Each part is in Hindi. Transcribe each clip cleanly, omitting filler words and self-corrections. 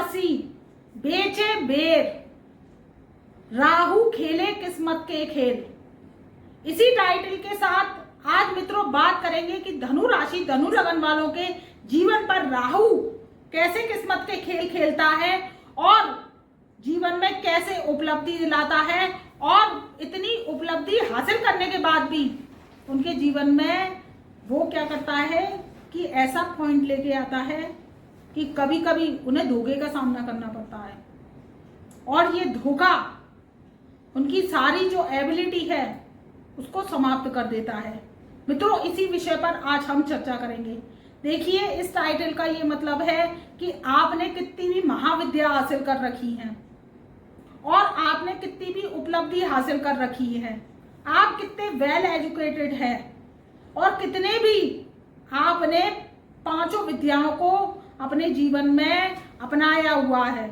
राशि बेचे बेर, राहु खेले किस्मत के खेल। इसी टाइटल के साथ आज मित्रों बात करेंगे कि धनु राशि धनु लगन वालों के जीवन पर राहु कैसे किस्मत के खेल खेलता है और जीवन में कैसे उपलब्धि दिलाता है, और इतनी उपलब्धि हासिल करने के बाद भी उनके जीवन में वो क्या करता है कि ऐसा पॉइंट लेके आता है कि कभी कभी उन्हें धोखे का सामना करना पड़ता है, और ये धोखा उनकी सारी जो एबिलिटी है उसको समाप्त कर देता है। मित्रों, इसी विषय पर आज हम चर्चा करेंगे। देखिए, इस टाइटल का ये मतलब है कि आपने कितनी भी महाविद्या हासिल कर रखी है और आपने कितनी भी उपलब्धि हासिल कर रखी है, आप कितने वेल एजुकेटेड हैं और कितने भी आपने पांचों विद्याओं को अपने जीवन में अपनाया हुआ है,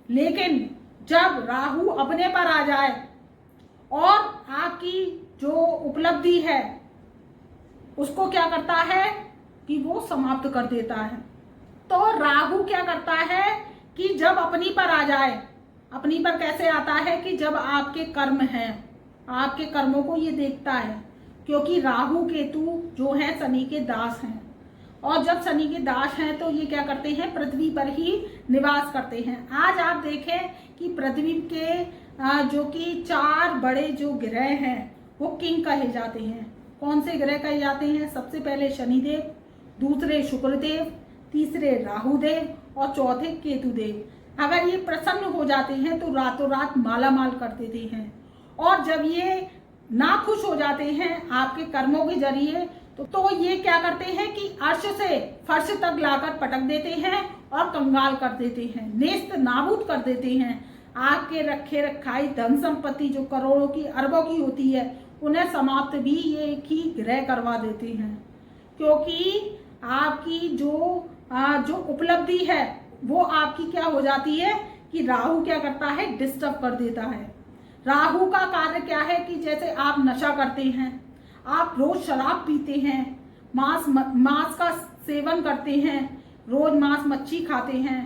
लेकिन जब राहु अपने पर आ जाए और आपकी जो उपलब्धि है उसको क्या करता है कि वो समाप्त कर देता है। तो राहु क्या करता है कि जब अपनी पर आ जाए, अपनी पर कैसे आता है कि जब आपके कर्म हैं, आपके कर्मों को ये देखता है, क्योंकि राहु केतु जो है शनि के दास हैं, और जब शनि के दास हैं तो ये क्या करते हैं, पृथ्वी पर ही निवास करते हैं। आज आप देखें कि पृथ्वी के जो कि 4 बड़े जो ग्रह हैं वो किंग कहे जाते हैं। कौन से ग्रह कहे जाते हैं? सबसे पहले शनिदेव, दूसरे शुक्रदेव, तीसरे राहुदेव और चौथे केतुदेव। अगर ये प्रसन्न हो जाते हैं तो रातों रात माला माल कर देते हैं, और जब ये ना खुश हो जाते हैं आपके कर्मों के जरिए तो ये क्या करते हैं कि अर्श से फर्श तक लाकर पटक देते हैं और कंगाल कर देते हैं, नेस्त नाबूद कर देते हैं। आपके रखे रखाई धन संपत्ति जो करोड़ों की अरबों की होती है उन्हें समाप्त भी ये एक ही ग्रह करवा देते हैं, क्योंकि आपकी जो उपलब्धि है वो आपकी क्या हो जाती है कि राहु क्या करता है, डिस्टर्ब कर देता है। राहु का कार्य क्या है कि जैसे आप नशा करते हैं, आप रोज शराब पीते हैं, मांस का सेवन करते हैं, रोज मांस मच्छी खाते हैं,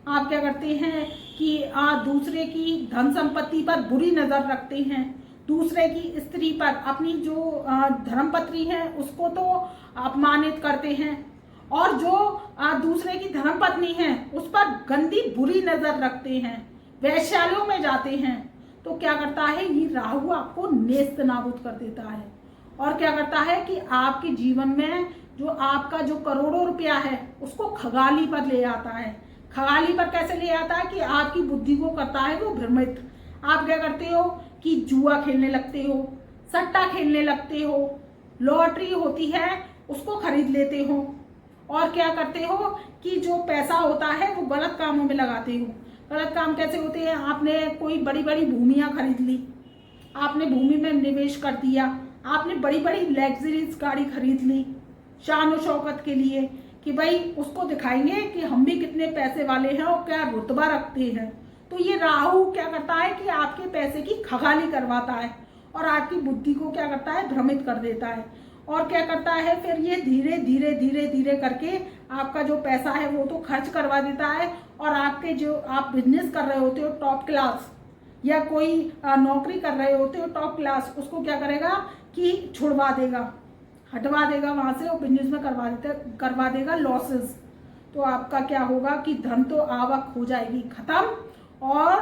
आप क्या करते हैं कि दूसरे की धन संपत्ति पर बुरी नजर रखते हैं, दूसरे की स्त्री पर, अपनी जो धर्मपत्नी है उसको तो अपमानित करते हैं, और जो दूसरे की धर्मपत्नी है उस पर गंदी बुरी नजर रखते हैं, वैश्यालयों में जाते हैं। तो क्या करता है ये राहु आपको नेस्त नाबूद कर देता है, और क्या करता है कि आपके जीवन में जो आपका जो करोड़ों रुपया है उसको खगाली पर ले आता है। खगाली पर कैसे ले आता है कि आपकी बुद्धि को करता है वो भ्रमित। आप क्या करते हो कि जुआ खेलने लगते हो, सट्टा खेलने लगते हो, लॉटरी होती है उसको खरीद लेते हो, और क्या करते हो कि जो पैसा होता है वो गलत कामों में लगाते हो। गलत काम कैसे होते हैं? आपने कोई बड़ी बड़ी भूमियां खरीद ली, आपने भूमि में निवेश कर दिया, आपने बड़ी बड़ी लग्जरीज गाड़ी खरीद ली शान और शौकत के लिए कि भाई उसको दिखाएंगे कि हम भी कितने पैसे वाले हैं और क्या रुतबा रखते हैं। तो ये राहु क्या करता है कि आपके पैसे की खगाली करवाता है और आपकी बुद्धि को क्या करता है, भ्रमित कर देता है। और क्या करता है फिर ये धीरे धीरे धीरे धीरे करके आपका जो पैसा है वो तो खर्च करवा देता है, और आपके जो आप बिजनेस कर रहे होते हो टॉप क्लास, या कोई नौकरी कर रहे होते हो टॉप क्लास, उसको क्या करेगा कि छुड़वा देगा, हटवा देगा वहां से, और बिजनेस में करवा देगा लॉसेस। तो आपका क्या होगा कि धन तो आवक हो जाएगी खत्म, और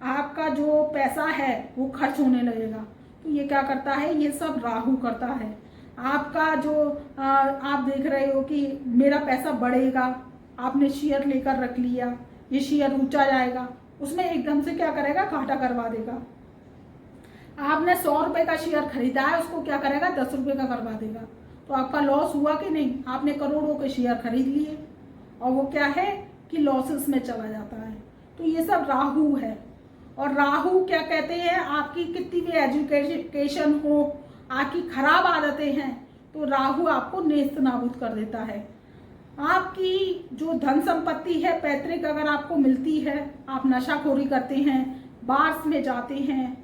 आपका जो पैसा है वो खर्च होने लगेगा। तो ये क्या करता है, ये सब राहु करता है। आपका जो आप देख रहे हो कि मेरा पैसा बढ़ेगा, आपने शेयर लेकर रख लिया, ये शेयर ऊंचा जाएगा, उसमें एकदम से क्या करेगा, घाटा करवा देगा। आपने 100 रुपए का शेयर खरीदा है, उसको क्या करेगा, 10 रुपए का करवा देगा। तो आपका लॉस हुआ कि नहीं? आपने करोड़ों के शेयर खरीद लिए और वो क्या है कि लॉसेस में चला जाता है। तो ये सब राहु है। और राहु क्या कहते हैं, आपकी कितनी भी एजुकेशन हो, आपकी खराब आदतें हैं, तो राहु आपको नेस्त नाबूद कर देता है। आपकी जो धन संपत्ति है पैतृक अगर आपको मिलती है, आप नशाखोरी करते हैं, बार्स में जाते हैं,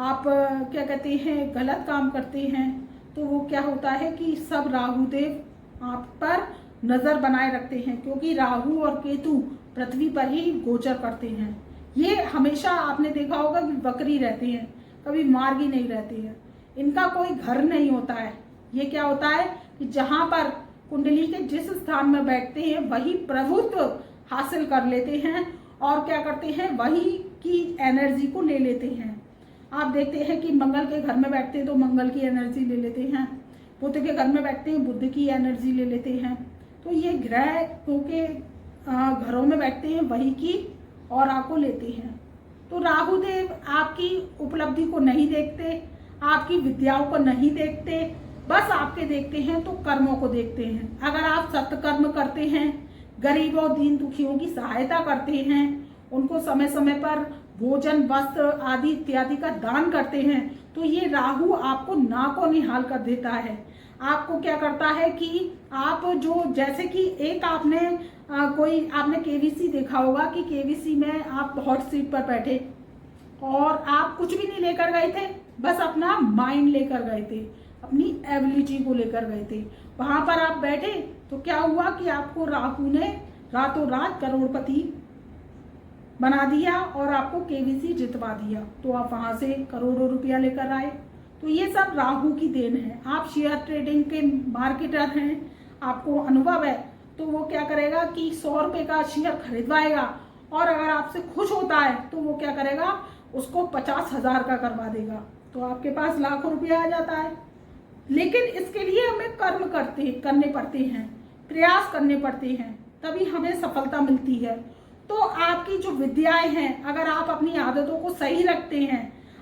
आप क्या कहते हैं गलत काम करते हैं, तो वो क्या होता है कि सब राहुदेव आप पर नजर बनाए रखते हैं, क्योंकि राहु और केतु पृथ्वी पर ही गोचर करते हैं। ये हमेशा आपने देखा होगा कि वक्री रहते हैं, कभी मार्गी नहीं रहते हैं, इनका कोई घर नहीं होता है। ये क्या होता है कि जहां पर कुंडली के जिस स्थान में बैठते हैं वही प्रभुत्व हासिल कर लेते हैं और क्या करते हैं, वही की एनर्जी को ले लेते हैं। आप देखते हैं कि मंगल के घर में बैठते हैं तो मंगल की एनर्जी ले लेते हैं, बुध के घर में बैठते हैं बुध की एनर्जी ले लेते हैं। तो ये ग्रह क्योंकि घरों में बैठते हैं वही की और आपको लेते हैं। तो राहु देव आपकी उपलब्धि को नहीं देखते, आपकी विद्याओं को नहीं देखते, बस आपके देखते हैं तो कर्मों को देखते हैं। अगर आप सत्कर्म करते हैं, गरीबों दीन दुखियों की सहायता करते हैं, उनको समय समय पर भोजन वस्त्र आदि इत्यादि का दान करते हैं, तो ये राहु आपको नाको निहाल कर देता है। आपको क्या करता है कि आप जो जैसे कि एक आपने आपने केवीसी देखा होगा कि केवीसी में आप हॉट सीट पर बैठे और आप कुछ भी नहीं लेकर गए थे, बस अपना माइंड लेकर गए थे, अपनी एबिलिटी को लेकर गए थे। वहां पर आप बैठे तो क्या हुआ कि आपको राहु ने रातों रात करोड़पति बना दिया और आपको केवीसी जितवा दिया, तो आप वहां से करोड़ों रुपया लेकर आए। तो ये सब राहु की देन है। आप शेयर ट्रेडिंग के मार्केटर हैं, आपको अनुभव है, तो वो क्या करेगा कि 100 रुपए का शेयर खरीदवाएगा और अगर आपसे खुश होता है तो वो क्या करेगा, उसको 50,000 का करवा देगा, तो आपके पास लाखों रुपया आ जाता है। लेकिन इसके लिए हमें कर्म करने पड़ते हैं, प्रयास करने पड़ते हैं, तभी हमें सफलता मिलती है। तो आपकी जो विद्याएं हैं, अगर आप अपनी आदतों को सही रखते हैं,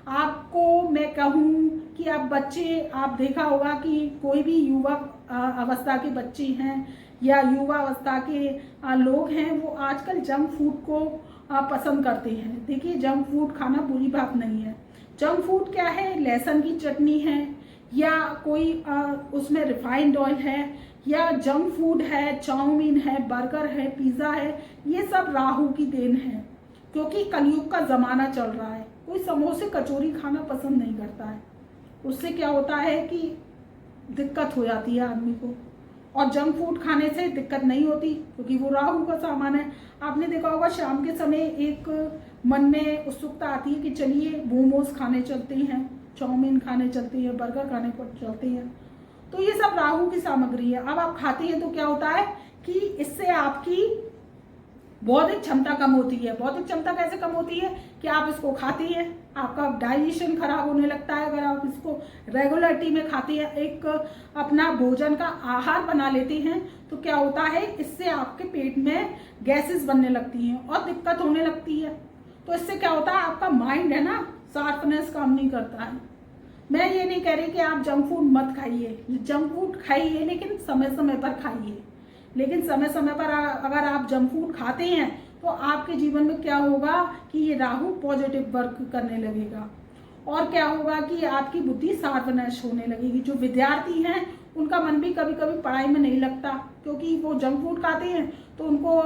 आपको मैं कहूँ कि आप बच्चे, आप देखा होगा कि कोई भी युवा अवस्था के बच्चे हैं या युवा अवस्था के लोग हैं, वो आजकल जंक फूड को पसंद करते हैं। देखिए, जंक फूड खाना बुरी बात नहीं है। जंक फूड क्या है, लहसुन की चटनी है या कोई उसमें रिफाइंड ऑयल है या जंक फूड है, चाउमीन है, बर्गर है, पिज्ज़ा है, ये सब राहु की देन है। क्योंकि कलयुग का ज़माना चल रहा है, कोई समोसे कचौरी खाना पसंद नहीं करता है। उससे क्या होता है कि दिक्कत हो जाती है आदमी को, और जंक फूड खाने से दिक्कत नहीं होती क्योंकि वो राहु का सामान है। आपने देखा होगा शाम के समय एक मन में उत्सुकता आती है कि चलिए मोमोज खाने चलते हैं, चाउमीन खाने चलते हैं, बर्गर खाने चलते हैं। तो ये सब राहु की सामग्री है। अब आप खाते हैं तो क्या होता है कि इससे आपकी बौद्धिक क्षमता कम होती है। बौद्धिक क्षमता कैसे कम होती है कि आप इसको खाते हैं, आपका डाइजेशन खराब होने लगता है। अगर आप इसको रेगुलरिटी में खाते हैं, एक अपना भोजन का आहार बना लेते हैं, तो क्या होता है, इससे आपके पेट में गैसेस बनने लगती हैं और दिक्कत होने लगती है। तो इससे क्या होता है, आपका माइंड है ना, शार्पनेस काम नहीं करता है। मैं ये नहीं कह रही कि आप जंक फूड मत खाइए, जंक फूड खाइए, लेकिन समय समय पर खाइए। लेकिन समय समय पर अगर आप जंक फूड खाते हैं तो आपके जीवन में क्या होगा कि ये राहु पॉजिटिव वर्क करने लगेगा और क्या होगा कि आपकी बुद्धि शार्पनेस होने लगेगी। जो विद्यार्थी हैं उनका मन भी कभी कभी पढ़ाई में नहीं लगता, क्योंकि वो जंक फूड खाते हैं तो उनको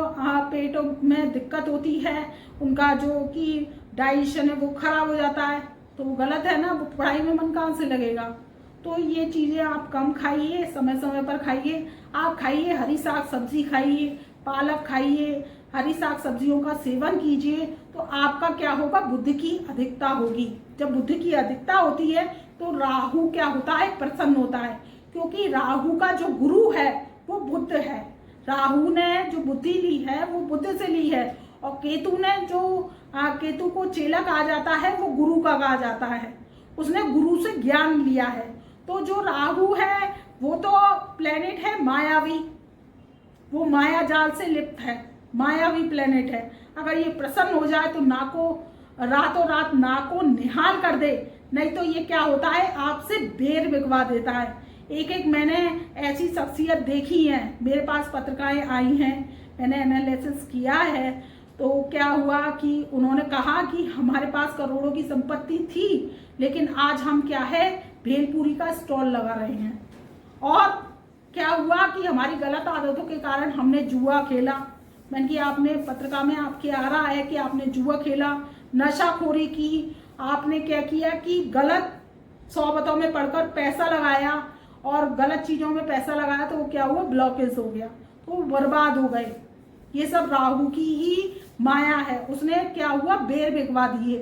पेटों में दिक्कत होती है, उनका जो कि डाइजेशन है वो खराब हो जाता है। तो वो गलत है ना, वो पढ़ाई में मन कहाँ से लगेगा। तो ये चीज़ें आप कम खाइए, समय समय पर खाइए। आप खाइए, हरी साग सब्जी खाइए, पालक खाइए, हरी साग सब्जियों का सेवन कीजिए, तो आपका क्या होगा, बुद्धि की अधिकता होगी। जब बुद्धि की अधिकता होती है तो राहु क्या होता है, प्रसन्न होता है, क्योंकि राहु का जो गुरु है वो बुध है। राहु ने जो बुद्धि ली है वो बुद्ध से ली है, और केतु ने जो केतु को चेला कहा जाता है वो गुरु का कहा जाता है, उसने गुरु से ज्ञान लिया है। तो जो राहु है वो तो प्लेनेट है मायावी, वो माया जाल से लिप्त है, मायावी प्लेनेट है। अगर ये प्रसन्न हो जाए तो नाको रातों रात नाको निहाल कर दे, नहीं तो ये क्या होता है, आपसे बेर बिगवा देता है। एक एक मैंने ऐसी शख्सियत देखी है, मेरे पास पत्रिकाएं आई हैं, मैंने एनालिसिस किया है। तो क्या हुआ कि उन्होंने कहा कि हमारे पास करोड़ों की संपत्ति थी, लेकिन आज हम क्या है, भेलपूरी का स्टॉल लगा रहे हैं। और क्या हुआ कि हमारी गलत आदतों के कारण हमने जुआ खेला। मैंने कि आपने पत्रिका में आपके आ रहा है कि आपने जुआ खेला, नशाखोरी की, आपने क्या किया कि गलत सोबतों में पढ़कर पैसा लगाया और गलत चीज़ों में पैसा लगाया, तो वो क्या हुआ, ब्लॉकेज हो गया। तो बर्बाद हो गए। ये सब राहु की ही माया है। उसने क्या हुआ, बेर बिकवा दिए।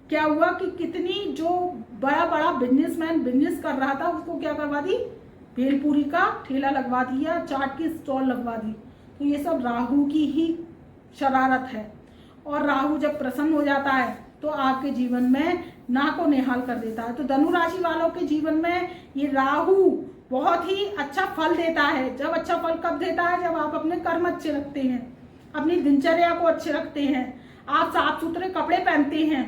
क्या हुआ कि कितनी जो बड़ा बड़ा बिजनेसमैन बिजनेस कर रहा था उसको क्या करवा दी, भेलपूरी का ठेला लगवा दिया, चाट की स्टॉल लगवा दी। तो ये सब राहु की ही शरारत है। और राहु जब प्रसन्न हो जाता है तो आपके जीवन में ना को निहाल कर देता है। तो धनु राशि वालों के जीवन में ये राहु बहुत ही अच्छा फल देता है। जब अच्छा फल कब देता है, जब आप अपने कर्म अच्छे रखते हैं, अपनी दिनचर्या को अच्छे रखते हैं, आप साफ सुथरे कपड़े पहनते हैं।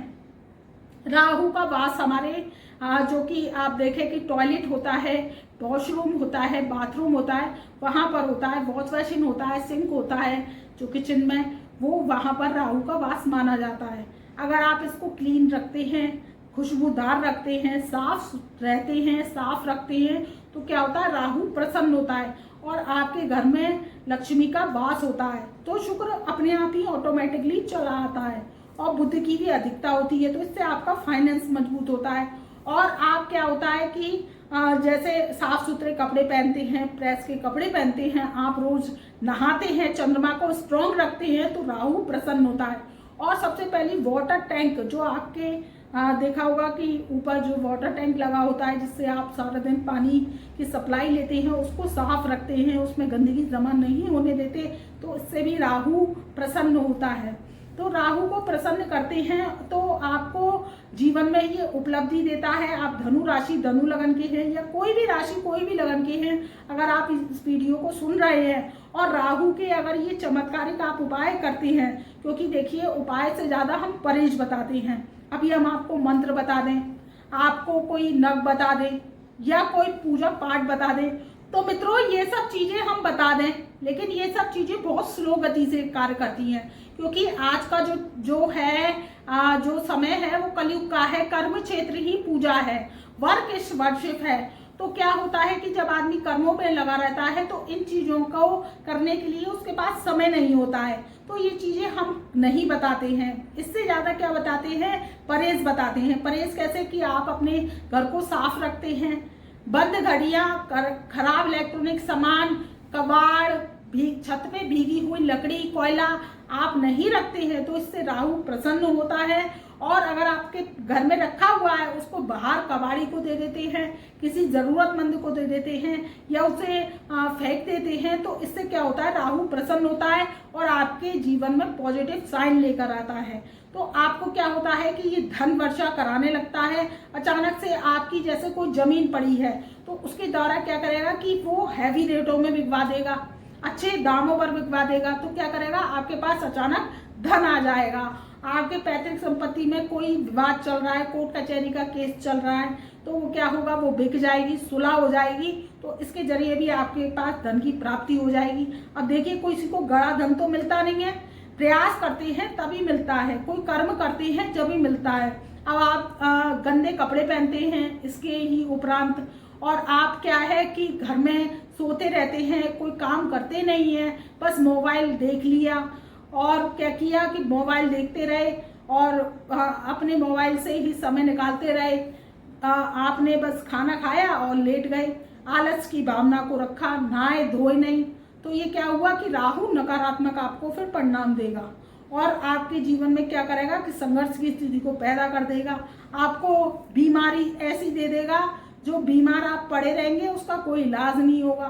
राहु का वास हमारे जो कि आप देखें कि टॉयलेट होता है, वॉशरूम होता है, बाथरूम होता है, वहां पर होता है, वॉश बेसिन होता है, सिंक होता है जो किचन में, वो वहां पर राहु का वास माना जाता है। अगर आप इसको क्लीन रखते हैं, खुशबूदार रखते हैं, साफ रहते हैं, साफ रखते हैं, तो क्या होता है, राहु प्रसन्न होता है और आपके घर में लक्ष्मी का वास होता है। तो शुक्र अपने आप ही ऑटोमेटिकली चला आता है और बुद्धि की भी अधिकता होती है। तो इससे आपका फाइनेंस मजबूत होता है। और आप क्या होता है कि जैसे साफ सुथरे कपड़े पहनते हैं, प्रेस के कपड़े पहनते हैं, आप रोज नहाते हैं, चंद्रमा को स्ट्रॉन्ग रखते हैं, तो राहु प्रसन्न होता है। और सबसे पहली वाटर टैंक जो आपके देखा होगा कि ऊपर जो वाटर टैंक लगा होता है जिससे आप सारा दिन पानी की सप्लाई लेते हैं, उसको साफ रखते हैं, उसमें गंदगी जमा नहीं होने देते, तो इससे भी राहु प्रसन्न होता है। तो राहु को प्रसन्न करते हैं तो आपको जीवन में ये उपलब्धि देता है। आप धनु राशि, धनु लगन के हैं या कोई भी राशि, कोई भी लगन के हैं, अगर आप इस वीडियो को सुन रहे हैं और राहु के अगर ये चमत्कारिक आप उपाय करते हैं, क्योंकि देखिए उपाय से ज्यादा हम परहेज बताते हैं। अभी हम आपको मंत्र बता दें, आपको कोई नग बता दें या कोई पूजा पाठ बता दें, तो मित्रों ये सब चीजें हम बता दें, लेकिन ये सब चीजें बहुत स्लो गति से कार्य करती हैं, क्योंकि आज का जो है जो समय है वो कलयुग का है। कर्म क्षेत्र ही पूजा है, वर्क इज वर्शिप है। तो क्या होता है कि जब आदमी कर्मों पे लगा रहता है तो इन चीजों को करने के लिए उसके पास समय नहीं होता है। तो ये चीजें हम नहीं बताते हैं। इससे ज्यादा क्या बताते हैं, परहेज बताते हैं। परहेज कैसे कि आप अपने घर को साफ रखते हैं, बंद घड़ियां, खराब इलेक्ट्रॉनिक सामान, कबाड़, छत पे भीगी हुई लकड़ी, कोयला आप नहीं रखते हैं, तो इससे राहु प्रसन्न होता है। और अगर आपके घर में रखा हुआ है उसको बाहर कबाड़ी को दे देते हैं, किसी जरूरतमंद को दे देते हैं या उसे फेंक देते हैं, तो इससे क्या होता है, राहु प्रसन्न होता है और आपके जीवन में पॉजिटिव साइन लेकर आता है। तो आपको क्या होता है कि ये धन वर्षा कराने लगता है। अचानक से आपकी जैसे कोई जमीन पड़ी है तो उसके द्वारा क्या करेगा कि वो हैवी रेटों में बिकवा देगा, अच्छे दामों पर बिकवा देगा। तो क्या करेगा, आपके पास अचानक धन आ जाएगा। आपके पैतृक संपत्ति में कोई विवाद चल रहा है, कोर्ट कचहरी का केस चल रहा है, तो वो क्या होगा, वो बिक जाएगी, सुलह हो जाएगी। तो इसके जरिए भी आपके पास धन की प्राप्ति हो जाएगी। अब देखिए किसी को गड़ा धन तो मिलता नहीं है, प्रयास करते हैं तभी मिलता है, कोई कर्म करते हैं जब मिलता है। अब आप गंदे कपड़े पहनते हैं इसके ही उपरांत, और आप क्या है कि घर में सोते रहते हैं, कोई काम करते नहीं है, बस मोबाइल देख लिया और क्या किया कि मोबाइल देखते रहे और अपने मोबाइल से ही समय निकालते रहे। आपने बस खाना खाया और लेट गए, आलस की भावना को रखा, नहाए धोए नहीं, तो ये क्या हुआ कि राहु नकारात्मक आपको फिर परिणाम देगा और आपके जीवन में क्या करेगा कि संघर्ष की स्थिति को पैदा कर देगा। आपको बीमारी ऐसी दे देगा जो बीमार आप पड़े रहेंगे, उसका कोई इलाज नहीं होगा।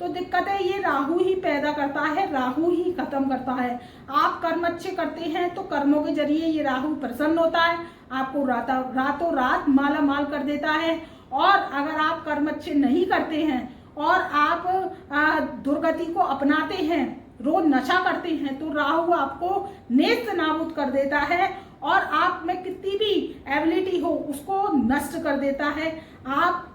तो दिक्कत है ये राहु ही पैदा करता है, राहु ही खत्म करता है। आप कर्म अच्छे करते हैं तो कर्मों के जरिए ये राहु प्रसन्न होता है, आपको रातों रात माला माल कर देता है। और अगर आप कर्म अच्छे नहीं करते हैं और आप दुर्गति को अपनाते हैं, रोज नशा करते हैं, तो राहु आपको नेस्त नाबूद कर देता है और आप में कितनी भी एबिलिटी हो उसको नष्ट कर देता है। आप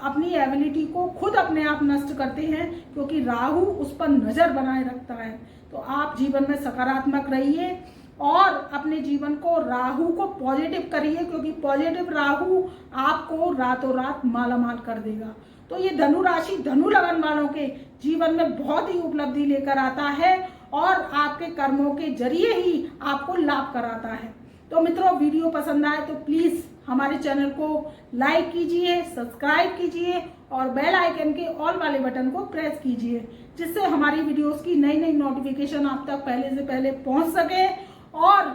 अपनी एबिलिटी को खुद अपने आप नष्ट करते हैं, क्योंकि राहु उस पर नजर बनाए रखता है। तो आप जीवन में सकारात्मक रहिए और अपने जीवन को, राहु को पॉजिटिव करिए, क्योंकि पॉजिटिव राहु आपको रातों रात मालामाल कर देगा। तो ये धनु राशि, धनु लगन वालों के जीवन में बहुत ही उपलब्धि लेकर आता है और आपके कर्मों के जरिए ही आपको लाभ कराता है। तो मित्रों, वीडियो पसंद आए तो प्लीज हमारे चैनल को लाइक कीजिए, सब्सक्राइब कीजिए और बेल आइकन के ऑल वाले बटन को प्रेस कीजिए, जिससे हमारी वीडियोस की नई नई नोटिफिकेशन आप तक पहले से पहले पहुंच सके। और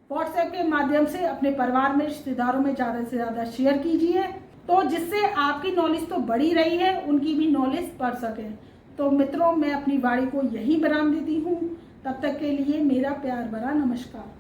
व्हाट्सएप के माध्यम से अपने परिवार में, रिश्तेदारों में ज़्यादा से ज़्यादा शेयर कीजिए, तो जिससे आपकी नॉलेज तो बढ़ी रही है, उनकी भी नॉलेज बढ़ सके। तो मित्रों, मैं अपनी वाणी को यहीं विराम देती हूँ। तब तक के लिए मेरा प्यार भरा नमस्कार।